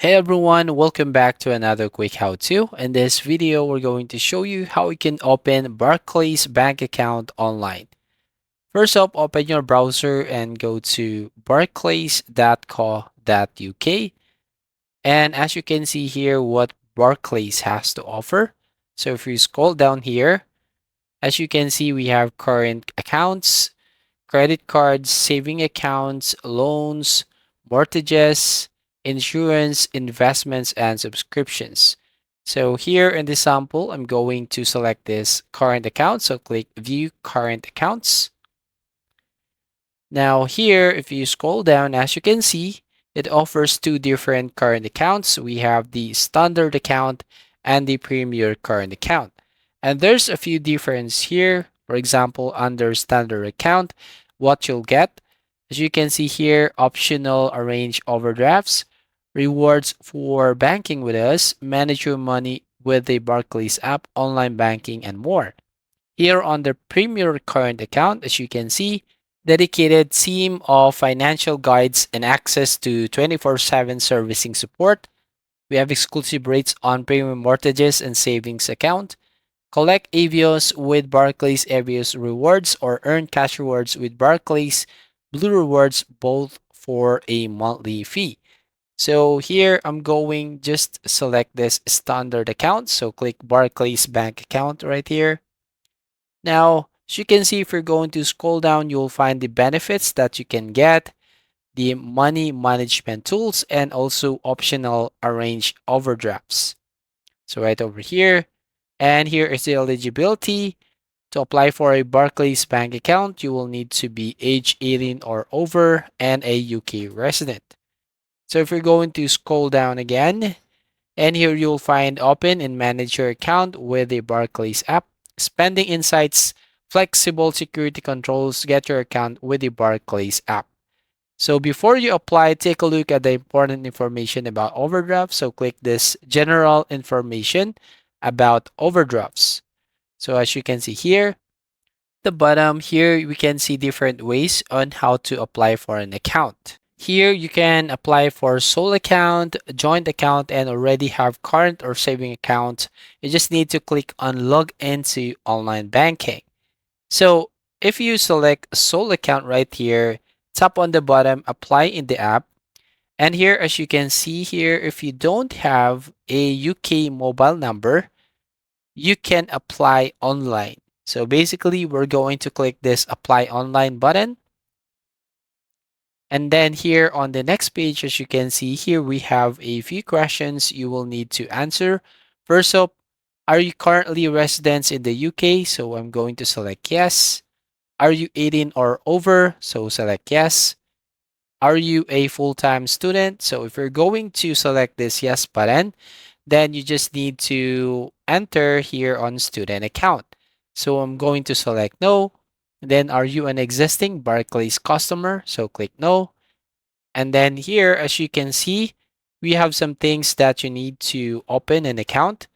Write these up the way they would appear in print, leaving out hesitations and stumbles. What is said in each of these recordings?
Hey everyone, welcome back to another quick how-to. In this video, we're going to show you how you can open Barclays bank account online. First up, open your browser and go to barclays.co.uk. And as you can see here, what Barclays has to offer. So if you scroll down here, as you can see, we have current accounts, credit cards, saving accounts, loans, mortgages, insurance, investments, and subscriptions. So here in this sample, I'm going to select this current account. So click View Current Accounts. Now here, if you scroll down, as you can see, it offers two different current accounts. We have the standard account and the premier current account. And there's a few differences here. For example, under standard account, what you'll get, as you can see here, optional arrange overdrafts, rewards for banking with us, manage your money with the Barclays app, online banking, and more. Here on the Premier Current account, as you can see, dedicated team of financial guides and access to 24/7 servicing support. We have exclusive rates on premium mortgages and savings account. Collect Avios with Barclays Avios rewards or earn cash rewards with Barclays Blue rewards both for a monthly fee. So here I'm going just select this standard account. So click Barclays bank account right here. Now, as you can see, if you're going to scroll down, you'll find the benefits that you can get, the money management tools, and also optional arrange overdrafts. So right over here, and here is the eligibility. To apply for a Barclays bank account, you will need to be age 18 or over and a UK resident. So if you're going to scroll down again, and here you'll find open and manage your account with the Barclays app, spending insights, flexible security controls, get your account with the Barclays app. So before you apply, take a look at the important information about overdraft. So click this general information about overdrafts. So as you can see here, the bottom here, we can see different ways on how to apply for an account. Here you can apply for sole account, joint account, and already have current or saving account. You just need to click on log into online banking. So if you select sole account right here, tap on the bottom, apply in the app. And here, as you can see here, if you don't have a UK mobile number, you can apply online. So basically, we're going to click this apply online button. And then here on the next page, as you can see here, we have a few questions you will need to answer. First up, are you currently residents in the UK? So I'm going to select yes. Are you 18 or over? So select yes. Are you a full-time student? So if you're going to select this yes button, then you just need to enter here on student account. So I'm going to select no. Then are you an existing Barclays customer? So click no. And then here, as you can see, we have some things that you need to open an account.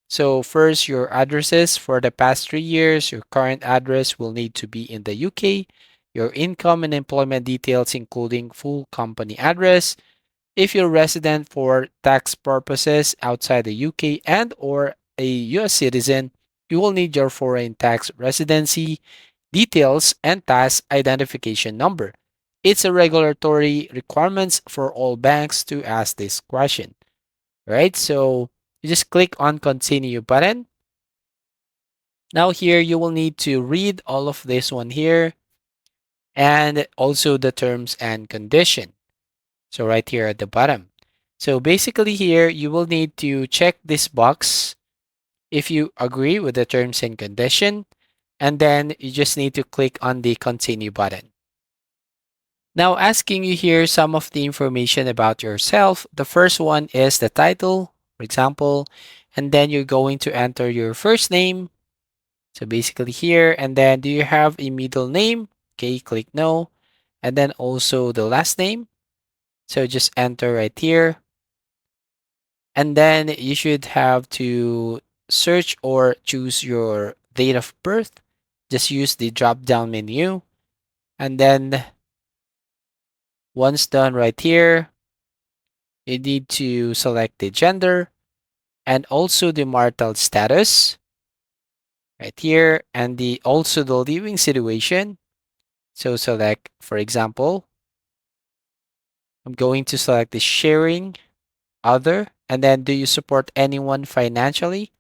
So first, your addresses for the past 3 years, your current address will need to be in the UK, your income and employment details, including full company address. If you're resident for tax purposes outside the UK and or a US citizen, you will need your foreign tax residency details and tax identification number. It's a regulatory requirements for all banks to ask this question, right? So you just click on continue button. Now here you will need to read all of this one here and also the terms and condition. So right here at the bottom. So basically here you will need to check this box if you agree with the terms and condition, and then you just need to click on the continue button. Now asking you here some of the information about yourself. The first one is the title, for example, and then you're going to enter your first name. So basically here, and then do you have a middle name? Okay, click no. And then also the last name. So just enter right here. And then you should have to search or choose your date of birth. Just use the drop down menu. And then once done right here, You need to select the gender and also the marital status right here, and the also the living situation. So select, for example, I'm going to select the sharing other, and then do you support anyone financially?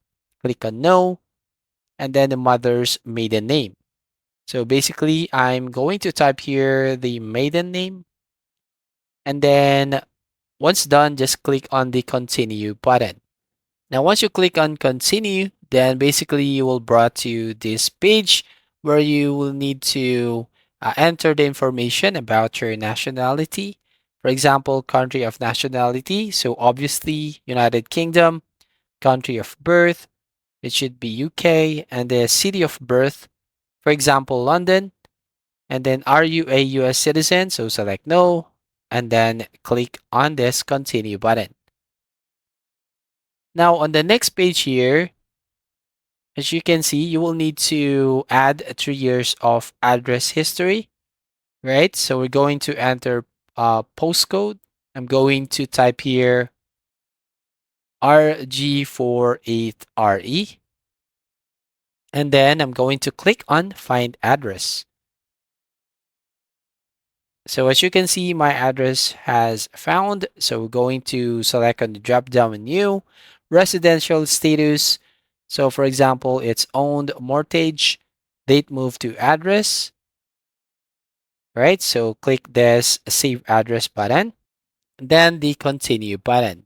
Click on no, and then the mother's maiden name. So basically, I'm going to type here the maiden name, and then once done, just click on the continue button. Now, once you click on continue, then basically you will brought to this page where you will need to enter the information about your nationality. For example, country of nationality. So obviously, United Kingdom, country of birth, it should be UK, and the city of birth, for example, London. And then, are you a US citizen? So select no, and then click on this continue button. Now, on the next page here, as you can see, you will need to add 3 years of address history, right? So we're going to enter postcode. I'm going to type here RG48RE. And then I'm going to click on find address. So as you can see, my address has found. So we're going to select on the drop down menu, residential status. So for example, it's owned mortgage, date moved to address, right? So click this save address button, then the continue button.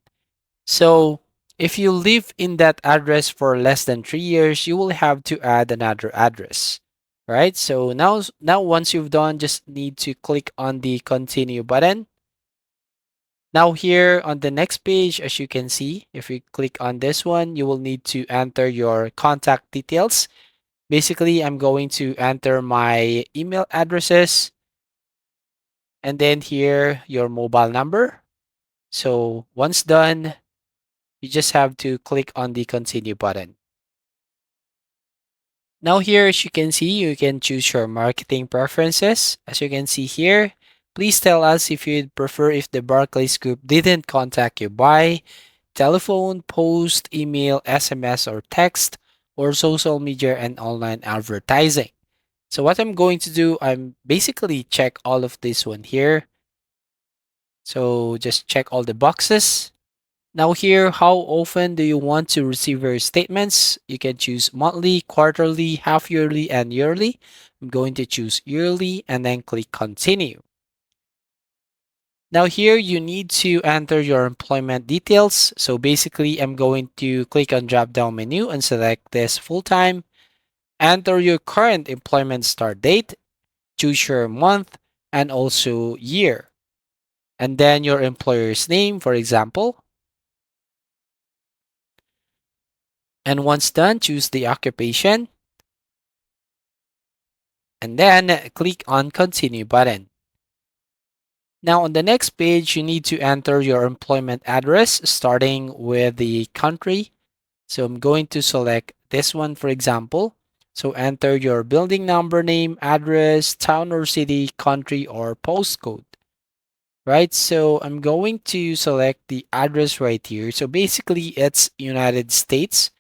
So if you live in that address for less than 3 years, you will have to add another address, right? So now once you've done, just need to click on the continue button. Now here on the next page, as you can see, if you click on this one, you will need to enter your contact details. Basically, I'm going to enter my email addresses, and then here your mobile number. So once done, you just have to click on the continue button. Now here, as you can see, you can choose your marketing preferences. As you can see here, please tell us if you'd prefer if the Barclays group didn't contact you by telephone, post, email, SMS, or text, or social media and online advertising. So what I'm going to do, I'm basically check all of this one here. So just check all the boxes. Now here, how often do you want to receive your statements? You can choose monthly, quarterly, half yearly, and yearly. I'm going to choose yearly and then click continue. Now here, you need to enter your employment details. So basically, I'm going to click on drop down menu and select this full-time. Enter your current employment start date, choose your month, and also year. And then your employer's name, for example. And once done, choose the occupation and then click on continue button. Now on the next page, you need to enter your employment address starting with the country. So I'm going to select this one, for example. So enter your building number, name, address, town or city, country, or postcode. Right, so I'm going to select the address right here. So basically, it's United States.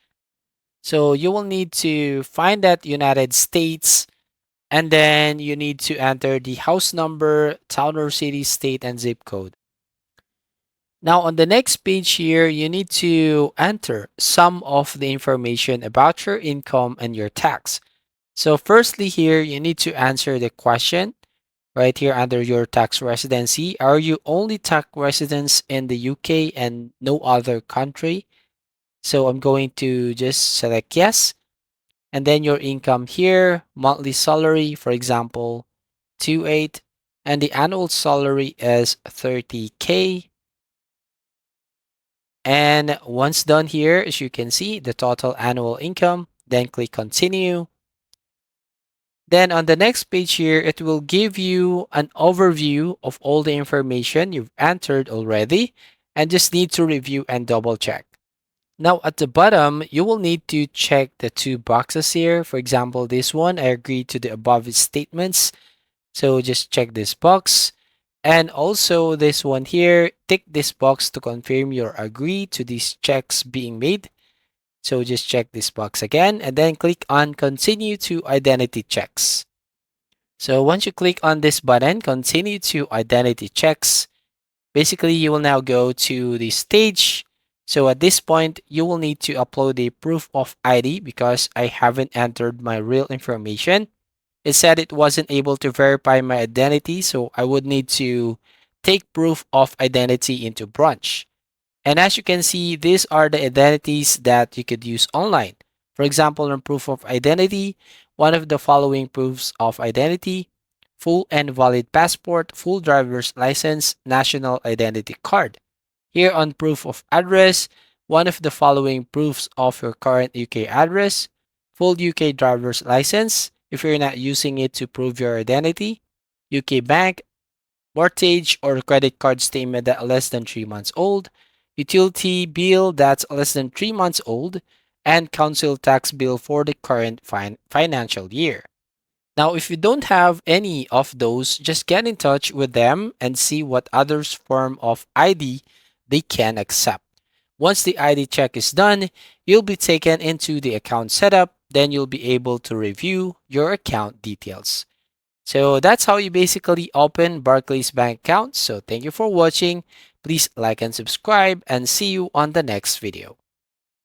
So you will need to find that United States, and then you need to enter the house number, town or city, state, and zip code. Now, on the next page here, you need to enter some of the information about your income and your tax. So, firstly, here, you need to answer the question right here under your tax residency. Are you only tax residents in the UK and no other country? So, I'm going to just select yes. And then your income here, monthly salary, for example, 2.8, and the annual salary is 30K. And once done here, as you can see, the total annual income, then click continue. Then on the next page here, it will give you an overview of all the information you've entered already and just need to review and double check. Now at the bottom, you will need to check the two boxes here. For example, this one, I agree to the above statements. So just check this box. And also this one here, tick this box to confirm you agree to these checks being made. So just check this box again and then click on continue to identity checks. So once you click on this button, continue to identity checks, basically you will now go to the stage. So at this point, you will need to upload a proof of ID because I haven't entered my real information. It said it wasn't able to verify my identity, so I would need to take proof of identity into branch. And as you can see, these are the identities that you could use online. For example, on proof of identity, one of the following proofs of identity: full and valid passport, full driver's license, national identity card. Here on proof of address, one of the following proofs of your current UK address: full UK driver's license, if you're not using it to prove your identity, UK bank, mortgage or credit card statement that less than 3 months old, utility bill that's less than 3 months old, and council tax bill for the current financial year. Now, if you don't have any of those, just get in touch with them and see what others form of ID they can accept. Once the ID check is done, you'll be taken into the account setup, then you'll be able to review your account details. So that's how you basically open Barclays bank account. So thank you for watching. Please like and subscribe and see you on the next video.